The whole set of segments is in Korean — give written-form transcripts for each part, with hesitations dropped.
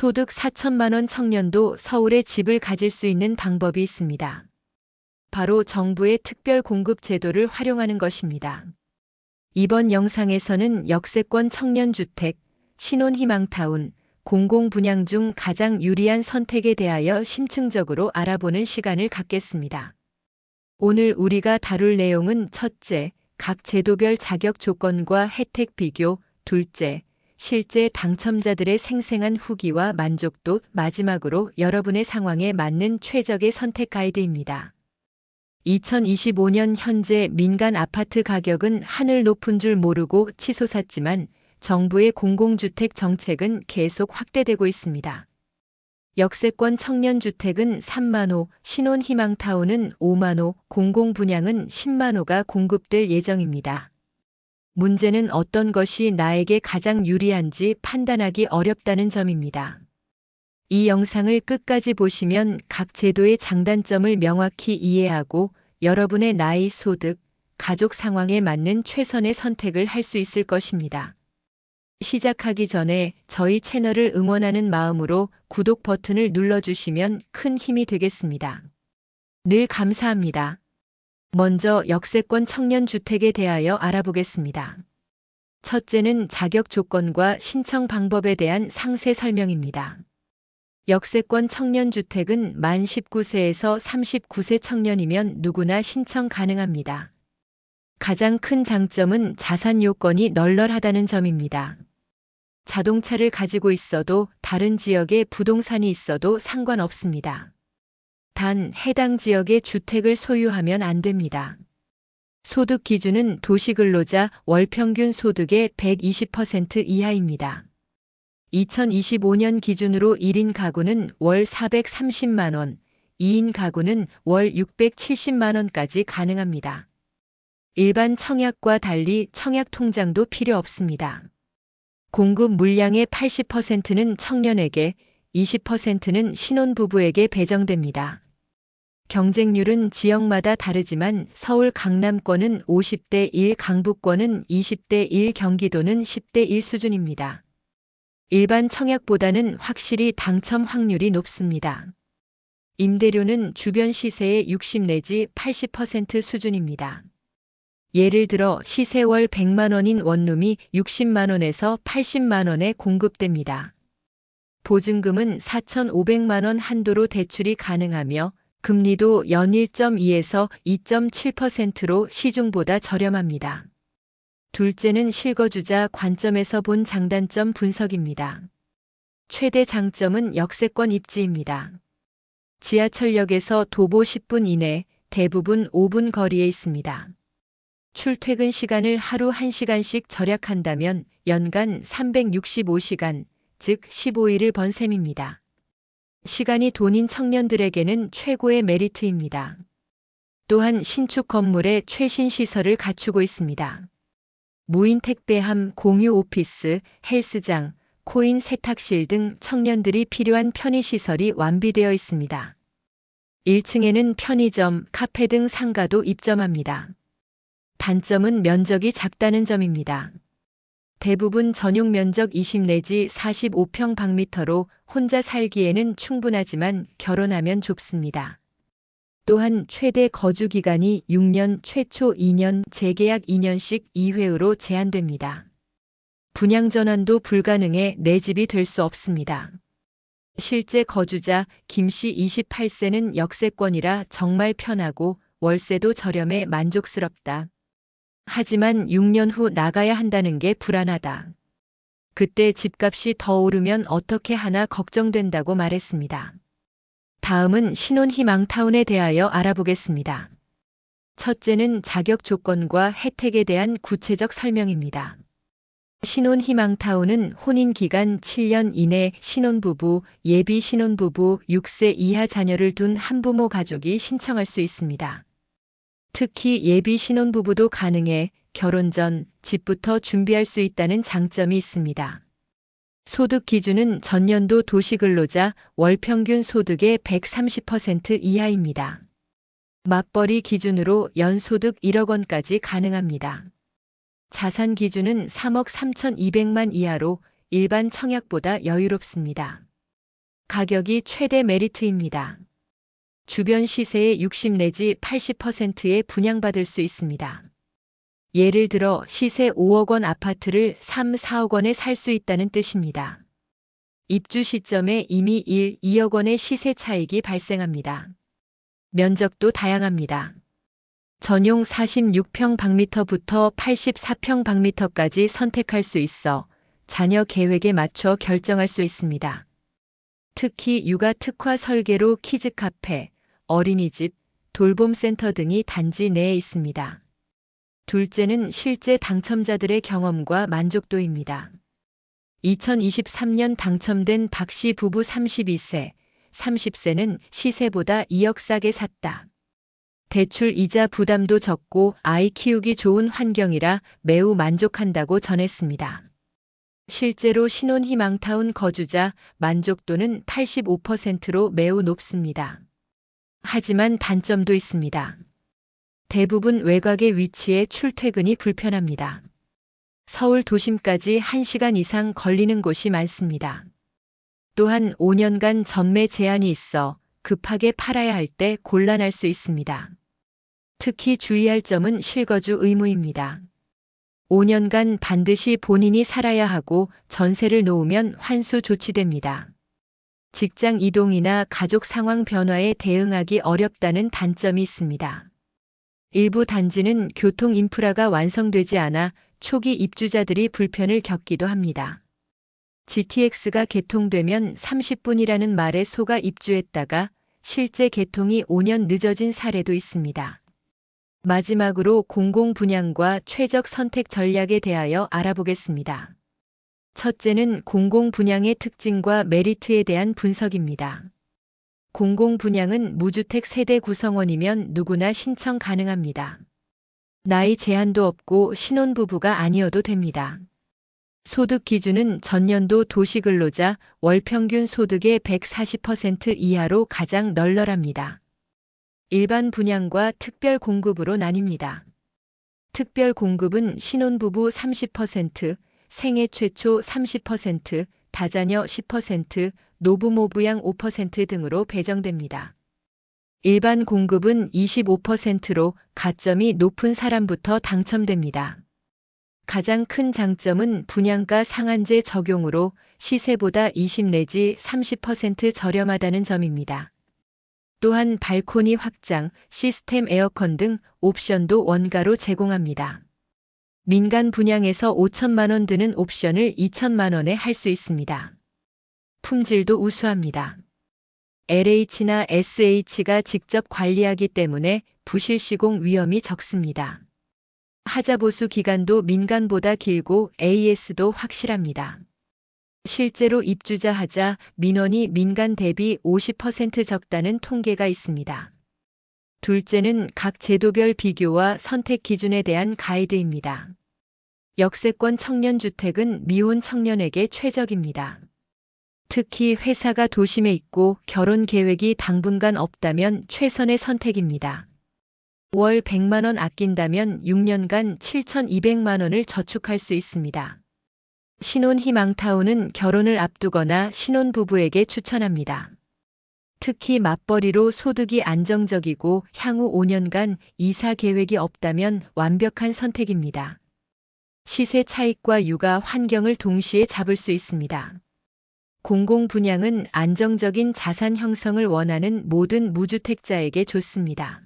소득 4천만 원 청년도 서울에 집을 가질 수 있는 방법이 있습니다. 바로 정부의 특별 공급 제도를 활용하는 것입니다. 이번 영상에서는 역세권 청년주택, 신혼희망타운, 공공분양 중 가장 유리한 선택에 대하여 심층적으로 알아보는 시간을 갖겠습니다. 오늘 우리가 다룰 내용은 첫째, 각 제도별 자격 조건과 혜택 비교, 둘째, 실제 당첨자들의 생생한 후기와 만족도, 마지막으로 여러분의 상황에 맞는 최적의 선택 가이드입니다. 2025년 현재 민간 아파트 가격은 하늘 높은 줄 모르고 치솟았지만 정부의 공공주택 정책은 계속 확대되고 있습니다. 역세권 청년주택은 3만 호, 신혼희망타운은 5만 호, 공공분양은 10만 호가 공급될 예정입니다. 문제는 어떤 것이 나에게 가장 유리한지 판단하기 어렵다는 점입니다. 이 영상을 끝까지 보시면 각 제도의 장단점을 명확히 이해하고 여러분의 나이, 소득, 가족 상황에 맞는 최선의 선택을 할 수 있을 것입니다. 시작하기 전에 저희 채널을 응원하는 마음으로 구독 버튼을 눌러주시면 큰 힘이 되겠습니다. 늘 감사합니다. 먼저 역세권 청년주택에 대하여 알아보겠습니다. 첫째는 자격 조건과 신청 방법에 대한 상세 설명입니다. 역세권 청년주택은 만 19세에서 39세 청년이면 누구나 신청 가능합니다. 가장 큰 장점은 자산 요건이 널널하다는 점입니다. 자동차를 가지고 있어도 다른 지역에 부동산이 있어도 상관없습니다. 단 해당 지역의 주택을 소유하면 안 됩니다. 소득 기준은 도시근로자 월 평균 소득의 120% 이하입니다. 2025년 기준으로 1인 가구는 월 430만 원, 2인 가구는 월 670만 원까지 가능합니다. 일반 청약과 달리 청약 통장도 필요 없습니다. 공급 물량의 80%는 청년에게, 20%는 신혼부부에게 배정됩니다. 경쟁률은 지역마다 다르지만 서울 강남권은 50대 1, 강북권은 20대 1, 경기도는 10대 1 수준입니다. 일반 청약보다는 확실히 당첨 확률이 높습니다. 임대료는 주변 시세의 60 내지 80% 수준입니다. 예를 들어 시세 월 100만 원인 원룸이 60만 원에서 80만 원에 공급됩니다. 보증금은 4,500만 원 한도로 대출이 가능하며 금리도 연 1.2에서 2.7%로 시중보다 저렴합니다. 둘째는 실거주자 관점에서 본 장단점 분석입니다. 최대 장점은 역세권 입지입니다. 지하철역에서 도보 10분 이내, 대부분 5분 거리에 있습니다. 출퇴근 시간을 하루 1시간씩 절약한다면 연간 365시간, 즉 15일을 번 셈입니다. 시간이 돈인 청년들에게는 최고의 메리트입니다. 또한 신축 건물에 최신 시설을 갖추고 있습니다. 무인 택배함, 공유 오피스, 헬스장, 코인 세탁실 등 청년들이 필요한 편의시설이 완비되어 있습니다. 1층에는 편의점, 카페 등 상가도 입점합니다. 단점은 면적이 작다는 점입니다. 대부분 전용 면적 20 내지 45평방미터로 혼자 살기에는 충분하지만 결혼하면 좁습니다. 또한 최대 거주 기간이 6년, 최초 2년, 재계약 2년씩 2회로 제한됩니다. 분양 전환도 불가능해 내 집이 될 수 없습니다. 실제 거주자 김씨 28세는 역세권이라 정말 편하고 월세도 저렴해 만족스럽다. 하지만 6년 후 나가야 한다는 게 불안하다. 그때 집값이 더 오르면 어떻게 하나 걱정된다고 말했습니다. 다음은 신혼희망타운에 대하여 알아보겠습니다. 첫째는 자격 조건과 혜택에 대한 구체적 설명입니다. 신혼희망타운은 혼인기간 7년 이내 신혼부부, 예비 신혼부부, 6세 이하 자녀를 둔 한부모 가족이 신청할 수 있습니다. 특히 예비 신혼부부도 가능해 결혼 전 집부터 준비할 수 있다는 장점이 있습니다. 소득 기준은 전년도 도시근로자 월 평균 소득의 130% 이하입니다. 맞벌이 기준으로 연소득 1억 원까지 가능합니다. 자산 기준은 3억 3,200만 이하로 일반 청약보다 여유롭습니다. 가격이 최대 메리트입니다. 주변 시세의 60 내지 80%에 분양받을 수 있습니다. 예를 들어 시세 5억 원 아파트를 3, 4억 원에 살 수 있다는 뜻입니다. 입주 시점에 이미 1, 2억 원의 시세 차익이 발생합니다. 면적도 다양합니다. 전용 46평 방미터부터 84평 방미터까지 선택할 수 있어 자녀 계획에 맞춰 결정할 수 있습니다. 특히 육아 특화 설계로 키즈 카페, 어린이집, 돌봄센터 등이 단지 내에 있습니다. 둘째는 실제 당첨자들의 경험과 만족도입니다. 2023년 당첨된 박씨 부부 32세, 30세는 시세보다 2억 싸게 샀다. 대출 이자 부담도 적고 아이 키우기 좋은 환경이라 매우 만족한다고 전했습니다. 실제로 신혼희망타운 거주자 만족도는 85%로 매우 높습니다. 하지만 단점도 있습니다. 대부분 외곽에 위치해 출퇴근이 불편합니다. 서울 도심까지 1시간 이상 걸리는 곳이 많습니다. 또한 5년간 전매 제한이 있어 급하게 팔아야 할 때 곤란할 수 있습니다. 특히 주의할 점은 실거주 의무입니다. 5년간 반드시 본인이 살아야 하고 전세를 놓으면 환수 조치됩니다. 직장 이동이나 가족 상황 변화에 대응하기 어렵다는 단점이 있습니다. 일부 단지는 교통 인프라가 완성되지 않아 초기 입주자들이 불편을 겪기도 합니다. GTX가 개통되면 30분이라는 말에 속아 입주했다가 실제 개통이 5년 늦어진 사례도 있습니다. 마지막으로 공공분양과 최적 선택 전략에 대하여 알아보겠습니다. 첫째는 공공분양의 특징과 메리트에 대한 분석입니다. 공공분양은 무주택 세대 구성원이면 누구나 신청 가능합니다. 나이 제한도 없고 신혼부부가 아니어도 됩니다. 소득 기준은 전년도 도시근로자 월평균 소득의 140% 이하로 가장 널널합니다. 일반 분양과 특별 공급으로 나뉩니다. 특별 공급은 신혼부부 30%, 생애 최초 30%, 다자녀 10%, 노부모 부양 5% 등으로 배정됩니다. 일반 공급은 25%로 가점이 높은 사람부터 당첨됩니다. 가장 큰 장점은 분양가 상한제 적용으로 시세보다 20 내지 30% 저렴하다는 점입니다. 또한 발코니 확장, 시스템 에어컨 등 옵션도 원가로 제공합니다. 민간 분양에서 5천만 원 드는 옵션을 2천만 원에 할 수 있습니다. 품질도 우수합니다. LH나 SH가 직접 관리하기 때문에 부실 시공 위험이 적습니다. 하자보수 기간도 민간보다 길고 AS도 확실합니다. 실제로 입주자 하자 민원이 민간 대비 50% 적다는 통계가 있습니다. 둘째는 각 제도별 비교와 선택 기준에 대한 가이드입니다. 역세권 청년주택은 미혼 청년에게 최적입니다. 특히 회사가 도심에 있고 결혼 계획이 당분간 없다면 최선의 선택입니다. 월 100만 원 아낀다면 6년간 7,200만 원을 저축할 수 있습니다. 신혼희망타운은 결혼을 앞두거나 신혼부부에게 추천합니다. 특히 맞벌이로 소득이 안정적이고 향후 5년간 이사 계획이 없다면 완벽한 선택입니다. 시세 차익과 육아 환경을 동시에 잡을 수 있습니다. 공공분양은 안정적인 자산 형성을 원하는 모든 무주택자에게 좋습니다.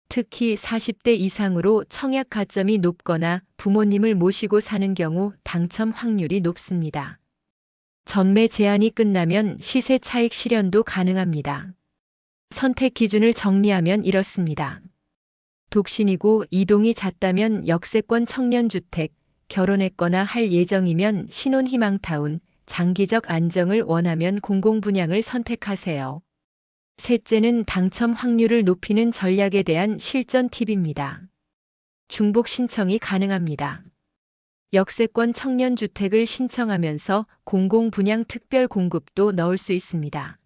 특히 40대 이상으로 청약 가점이 높거나 부모님을 모시고 사는 경우 당첨 확률이 높습니다. 전매 제한이 끝나면 시세 차익 실현도 가능합니다. 선택 기준을 정리하면 이렇습니다. 독신이고 이동이 잦다면 역세권 청년주택, 결혼했거나 할 예정이면 신혼희망타운, 장기적 안정을 원하면 공공분양을 선택하세요. 셋째는 당첨 확률을 높이는 전략에 대한 실전 팁입니다. 중복 신청이 가능합니다. 역세권 청년주택을 신청하면서 공공분양 특별 공급도 넣을 수 있습니다.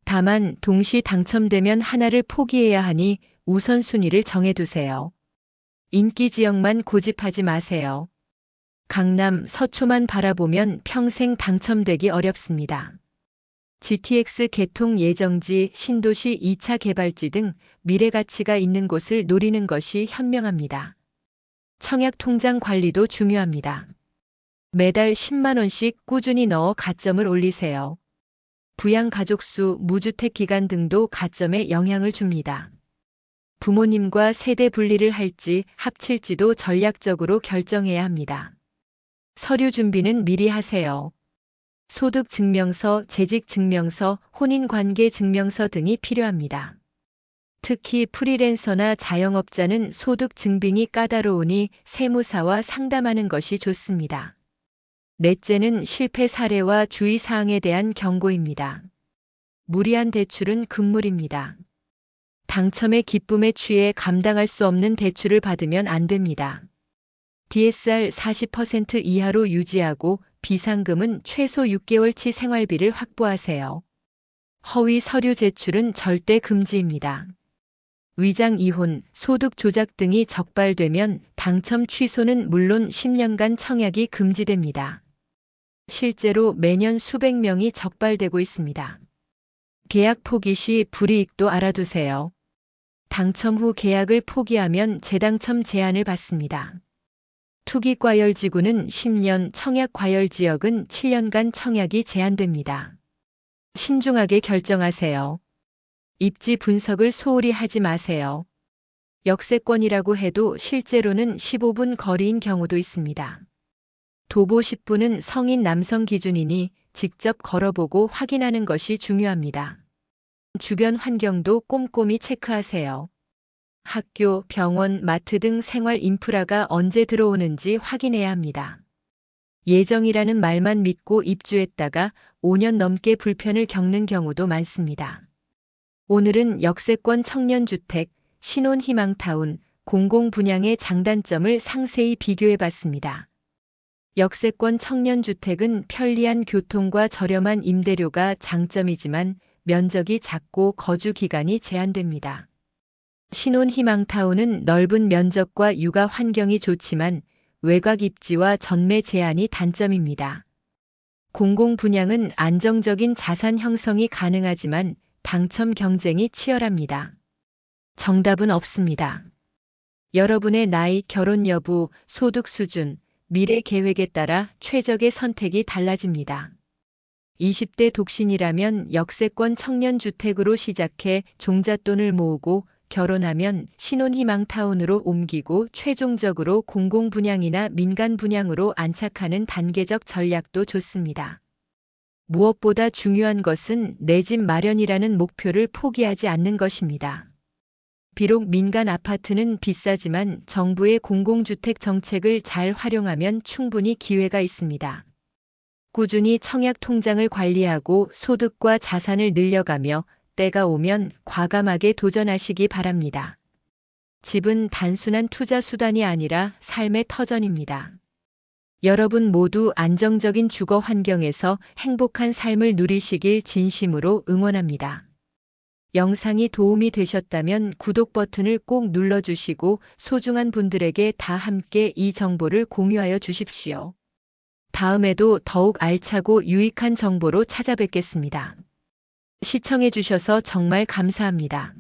다만 동시 당첨되면 하나를 포기해야 하니 우선순위를 정해두세요. 인기 지역만 고집하지 마세요. 강남, 서초만 바라보면 평생 당첨되기 어렵습니다. GTX 개통 예정지, 신도시 2차 개발지 등 미래 가치가 있는 곳을 노리는 것이 현명합니다. 청약 통장 관리도 중요합니다. 매달 10만 원씩 꾸준히 넣어 가점을 올리세요. 부양 가족 수, 무주택 기간 등도 가점에 영향을 줍니다. 부모님과 세대 분리를 할지 합칠지도 전략적으로 결정해야 합니다. 서류 준비는 미리 하세요. 소득증명서, 재직증명서, 혼인관계증명서 등이 필요합니다. 특히 프리랜서나 자영업자는 소득 증빙이 까다로우니 세무사와 상담하는 것이 좋습니다. 넷째는 실패 사례와 주의사항에 대한 경고입니다. 무리한 대출은 금물입니다. 당첨의 기쁨에 취해 감당할 수 없는 대출을 받으면 안 됩니다. DSR 40% 이하로 유지하고 비상금은 최소 6개월치 생활비를 확보하세요. 허위 서류 제출은 절대 금지입니다. 위장 이혼, 소득 조작 등이 적발되면 당첨 취소는 물론 10년간 청약이 금지됩니다. 실제로 매년 수백 명이 적발되고 있습니다. 계약 포기 시 불이익도 알아두세요. 당첨 후 계약을 포기하면 재당첨 제한을 받습니다. 투기과열지구는 10년, 청약과열지역은 7년간 청약이 제한됩니다. 신중하게 결정하세요. 입지 분석을 소홀히 하지 마세요. 역세권이라고 해도 실제로는 15분 거리인 경우도 있습니다. 도보 10분은 성인 남성 기준이니 직접 걸어보고 확인하는 것이 중요합니다. 주변 환경도 꼼꼼히 체크하세요. 학교, 병원, 마트 등 생활 인프라가 언제 들어오는지 확인해야 합니다. 예정이라는 말만 믿고 입주했다가 5년 넘게 불편을 겪는 경우도 많습니다. 오늘은 역세권 청년주택, 신혼희망타운, 공공분양의 장단점을 상세히 비교해봤습니다. 역세권 청년주택은 편리한 교통과 저렴한 임대료가 장점이지만 면적이 작고 거주 기간이 제한됩니다. 신혼희망타운은 넓은 면적과 육아 환경이 좋지만 외곽 입지와 전매 제한이 단점입니다. 공공분양은 안정적인 자산 형성이 가능하지만 당첨 경쟁이 치열합니다. 정답은 없습니다. 여러분의 나이, 결혼 여부, 소득 수준, 미래 계획에 따라 최적의 선택이 달라집니다. 20대 독신이라면 역세권 청년주택으로 시작해 종잣돈을 모으고 결혼하면 신혼희망타운으로 옮기고 최종적으로 공공분양이나 민간분양으로 안착하는 단계적 전략도 좋습니다. 무엇보다 중요한 것은 내 집 마련이라는 목표를 포기하지 않는 것입니다. 비록 민간 아파트는 비싸지만 정부의 공공주택 정책을 잘 활용하면 충분히 기회가 있습니다. 꾸준히 청약 통장을 관리하고 소득과 자산을 늘려가며 때가 오면 과감하게 도전하시기 바랍니다. 집은 단순한 투자 수단이 아니라 삶의 터전입니다. 여러분 모두 안정적인 주거 환경에서 행복한 삶을 누리시길 진심으로 응원합니다. 영상이 도움이 되셨다면 구독 버튼을 꼭 눌러주시고 소중한 분들에게 다 함께 이 정보를 공유하여 주십시오. 다음에도 더욱 알차고 유익한 정보로 찾아뵙겠습니다. 시청해 주셔서 정말 감사합니다.